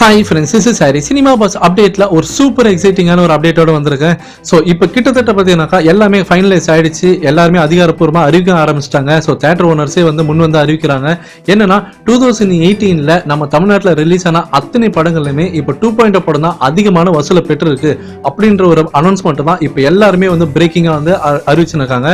Hi friends, this is Harry. Cinema boss அப்டேட்ல ஒரு super எக்ஸைட்டிங்கான ஒரு அப்டேட்டோட வந்திருக்கேன். ஸோ இப்போ கிட்டத்தட்ட பார்த்தீங்கன்னாக்கா எல்லாமே ஃபைனலைஸ் ஆயிடுச்சு. எல்லாருமே அதிகாரப்பூர்வமாக அறிவிக்க ஆரம்பிச்சிட்டாங்க. ஸோ தேட்டர் ஓனர்ஸே முன் வந்து அறிவிக்கிறாங்க. என்னன்னா 2018 நம்ம தமிழ்நாட்டில் ரிலீஸ் ஆன அத்தனை படங்களுமே இப்போ 2.0 படம் தான் அதிகமான வசூலை பெற்றிருக்கு அப்படின்ற ஒரு அனௌன்ஸ்மெண்ட் தான் இப்போ எல்லாருமே பிரேக்கிங்காக அறிவிச்சுருக்காங்க.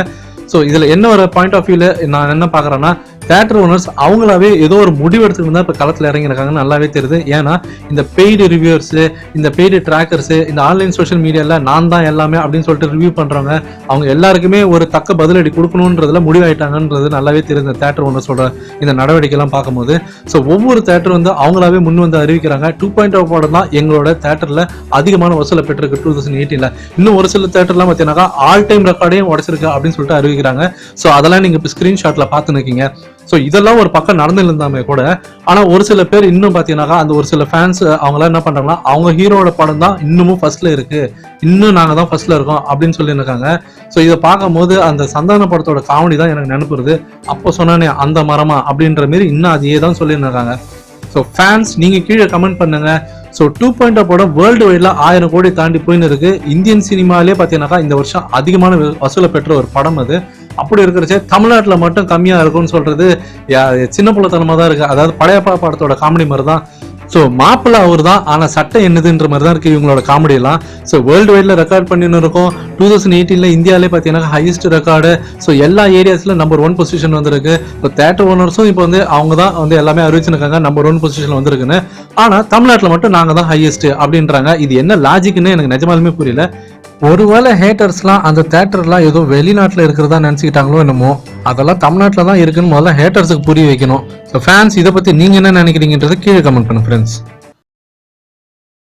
ஸோ இதில் என்ன ஒரு பாயிண்ட் ஆஃப் வியூவில் நான் என்ன பார்க்குறேன்னா, தேட்டர் ஓனர்ஸ் அவங்களாவே ஏதோ ஒரு முடிவு எடுத்துக்கிட்டு தான் இப்போ களத்தில் இறங்கியிருக்காங்க நல்லாவே தெரியுது. ஏன்னா இந்த பெய்டு ரிவ்யூவர்ஸு, இந்த பெய்டு ட்ராக்கர்ஸு, இந்த ஆன்லைன் சோஷியல் மீடியாவில் நான் தான் எல்லாமே அப்படின்னு சொல்லிட்டு ரிவ்யூ பண்ணுறவங்க அவங்க எல்லாருக்குமே ஒரு தக்க பதிலடி கொடுக்கணுன்றதுல முடிவாயிட்டாங்கன்றது நல்லாவே தெரியுது தேட்டர் ஓனர்ஸோட இந்த நடவடிக்கைலாம் பார்க்கும்போது. ஸோ ஒவ்வொரு தேட்டர் அவங்களாவே முன் வந்து அறிவிக்கிறாங்க 2.0 படம் தான் எங்களோட தேட்டரில் அதிகமான வசூலை பெற்றிருக்கு 2018. இன்னும் ஒரு சில தேட்டர்லாம் பார்த்தீங்கன்னாக்கா ஆல் டைம் ரெக்கார்டையும் உடச்சிருக்கு அப்படின்னு சொல்லிட்டு அறிவிக்கிறாங்க. ஸோ அதெல்லாம் நீங்கள் இப்போ ஸ்க்ரீன்ஷாட்டில் பார்த்து நிற்கீங்க. ஸோ இதெல்லாம் ஒரு பக்கம் நடந்துருந்தாமே கூட, ஆனால் ஒரு சில பேர் இன்னும் பார்த்தீங்கன்னாக்கா அந்த ஒரு சில ஃபேன்ஸ் அவங்களாம் என்ன பண்ணுறாங்கன்னா, அவங்க ஹீரோட படம் தான் இன்னமும் ஃபர்ஸ்ட்ல இருக்கு, இன்னும் நாங்கள் தான் ஃபர்ஸ்ட்ல இருக்கோம் அப்படின்னு சொல்லியிருக்காங்க. ஸோ இதை பார்க்கும் போது அந்த சந்தான படத்தோட காமெடி தான் எனக்கு நினைப்புறது. அப்போ சொன்னானே அந்த மரமா அப்படின்ற மாரி இன்னும் அதையே தான் சொல்லியிருக்காங்க. ஸோ ஃபேன்ஸ் நீங்கள் கீழே கமெண்ட் பண்ணுங்க. ஸோ 2.0 படம் வேர்ல்டு வைட்ல 1000 கோடி தாண்டி போயின்னு இருக்கு. இந்தியன் சினிமாலே பார்த்தீங்கன்னாக்கா இந்த வருஷம் அதிகமான வசூலை பெற்ற ஒரு படம் அது. அப்படி இருக்கிறச்சே தமிழ்நாட்டில் மட்டும் கம்மியாக இருக்கும்னு சொல்றது சின்ன புள்ளத்தனமாக தான் இருக்கு. அதாவது படையப்பா படத்தோட காமெடி மாதிரி தான். ஸோ மாப்பிள்ளை அவர் தான், ஆனால் சட்டை என்னதுன்ற மாதிரி தான் இருக்குது இவங்களோட காமெடியெல்லாம். ஸோ வேர்ல்டு வைடில் ரெக்கார்ட் பண்ணின்னு இருக்கோம். 2018 இந்தியாவிலே பார்த்தீங்கன்னா ஹையஸ்ட் ரெக்கார்டு. ஸோ எல்லா ஏரியாஸில் நம்பர் 1 பொசிஷன் வந்திருக்கு. இப்போ தேட்டர் ஓனர்ஸும் இப்போ அவங்க தான் எல்லாமே அறிவிச்சுருக்காங்க நம்பர் 1 பொசிஷன் வந்திருக்குன்னு. ஆனால் தமிழ்நாட்டில் மட்டும் நாங்கள் தான் ஹையஸ்ட் அப்படின்றாங்க. இது என்ன லாஜிக்னு எனக்கு நிஜமாலுமே புரியல. ஒருவேளை ஹேட்டர்ஸ்லாம் அந்த தேட்டர்லாம் ஏதோ வெளிநாட்டில் இருக்கிறதா நினச்சிக்கிட்டாங்களோ என்னமோ, அதெல்லாம் தமிழ்நாட்டில் தான் இருக்குன்னு முதல்ல ஹேட்டர்ஸுக்கு புரிய வைக்கணும். ஸோ ஃபேன்ஸ் இதை பற்றி நீங்கள் என்ன நினைக்கிறீங்கன்றதை கீழே கமெண்ட் பண்ணுங்க ஃப்ரெண்ட்ஸ்.